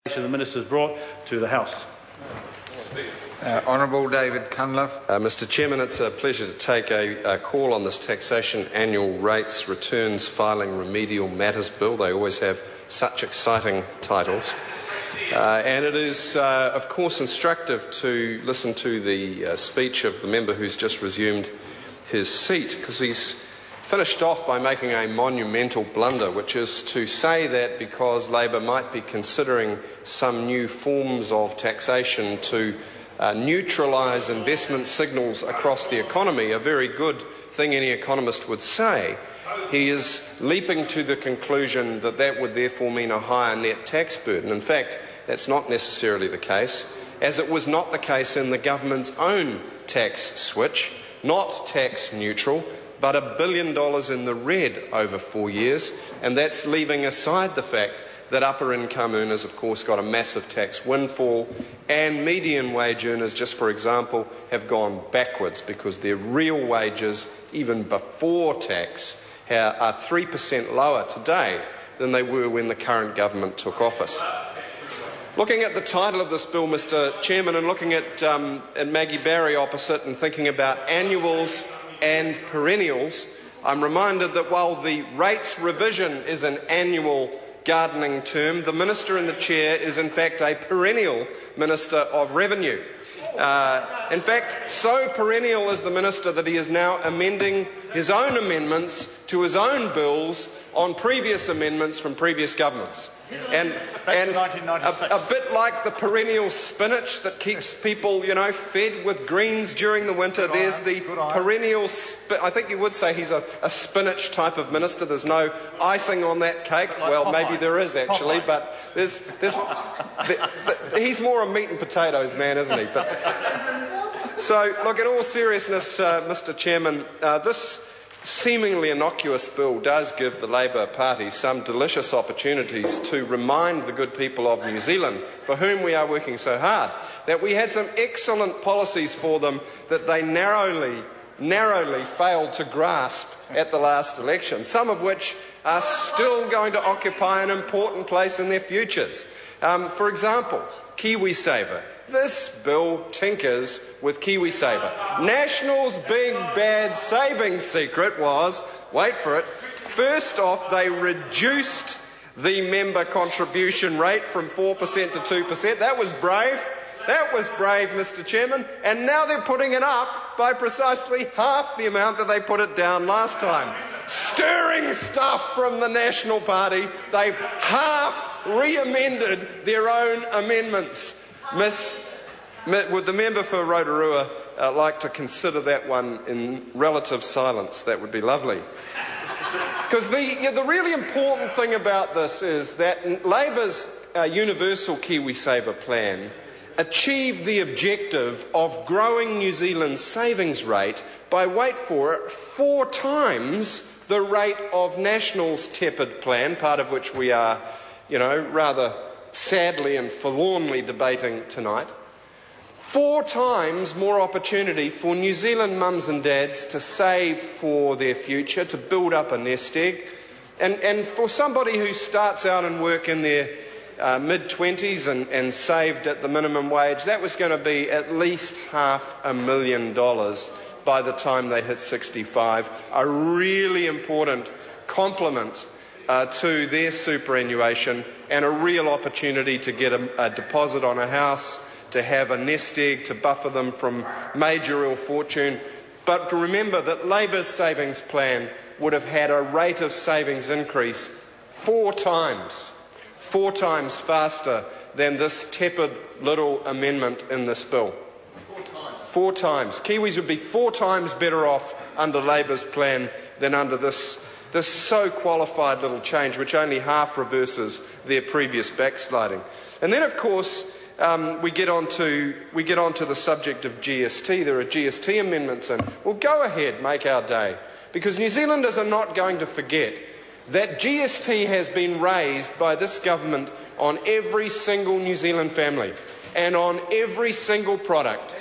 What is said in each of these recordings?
The Minister is brought to the House. Honourable David Cunliffe. Mr Chairman, it's a pleasure to take a call on this Taxation Annual Rates Returns Filing Remedial Matters Bill. They always have such exciting titles. And it is, of course, instructive to listen to the speech of the member who's just resumed his seat, because he's finished off by making a monumental blunder, which is to say that because Labor might be considering some new forms of taxation to neutralise investment signals across the economy, a very good thing any economist would say, he is leaping to the conclusion that that would therefore mean a higher net tax burden. In fact, that's not necessarily the case, as it was not the case in the government's own tax switch, not tax neutral, but $1 billion in the red over 4 years, and that's leaving aside the fact that upper income earners, of course, got a massive tax windfall, and median wage earners, just for example, have gone backwards because their real wages, even before tax, are 3% lower today than they were when the current government took office. Looking at the title of this bill, Mr Chairman, and looking at Maggie Barry opposite and thinking about annuals and perennials, I'm reminded that while the rates revision is an annual gardening term, the Minister in the chair is in fact a perennial Minister of Revenue. In fact, so perennial is the Minister that he is now amending his own amendments to his own bills on previous amendments from previous governments. And a bit like the perennial spinach that keeps people, fed with greens during the winter, there's the perennial I think you would say he's a spinach type of minister. There's no icing on that cake. Well, maybe there is actually, but he's more a meat and potatoes man, isn't he? So, look, in all seriousness, Mr Chairman, this seemingly innocuous bill does give the Labor Party some delicious opportunities to remind the good people of New Zealand, for whom we are working so hard, that we had some excellent policies for them that they narrowly failed to grasp at the last election, some of which are still going to occupy an important place in their futures. For example, KiwiSaver. This bill tinkers with KiwiSaver. National's big bad savings secret was, wait for it, first off they reduced the member contribution rate from 4% to 2%. That was brave. That was brave, Mr Chairman. And now they're putting it up by precisely half the amount that they put it down last time. Stirring stuff from the National Party. They've half re-amended their own amendments. Would the member for Rotorua like to consider that one in relative silence? That would be lovely. Because the really important thing about this is that Labor's universal KiwiSaver plan achieved the objective of growing New Zealand's savings rate by, wait for it, 4 times the rate of National's tepid plan, part of which we are, rather sadly and forlornly debating tonight. 4 times more opportunity for New Zealand mums and dads to save for their future, to build up a nest egg. And for somebody who starts out and work in their mid-20s and saved at the minimum wage, that was going to be at least $500,000 by the time they hit 65. A really important complement to their superannuation, and a real opportunity to get a deposit on a house, to have a nest egg to buffer them from major ill fortune. But to remember that Labor's savings plan would have had a rate of savings increase 4 times faster than this tepid little amendment in this bill. 4 times. Kiwis would be 4 times better off under Labor's plan than under this so qualified little change, which only half reverses their previous backsliding. And then, of course, we get on to the subject of GST. There are GST amendments in. Well, go ahead, make our day, because New Zealanders are not going to forget that GST has been raised by this government on every single New Zealand family and on every single product.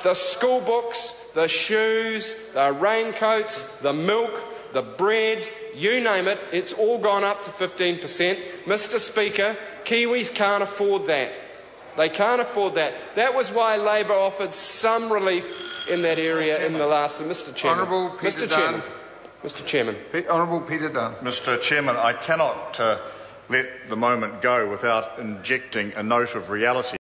The school books, the shoes, the raincoats, the milk, the bread, you name it, it's all gone up to 15%. Mr Speaker, Kiwis can't afford that. They can't afford that. That was why Labor offered some relief in that area in the last... Mr Chairman. Honourable Peter Dunn. Mr Chairman. Honourable Peter Dunn. Mr Chairman, I cannot let the moment go without injecting a note of reality.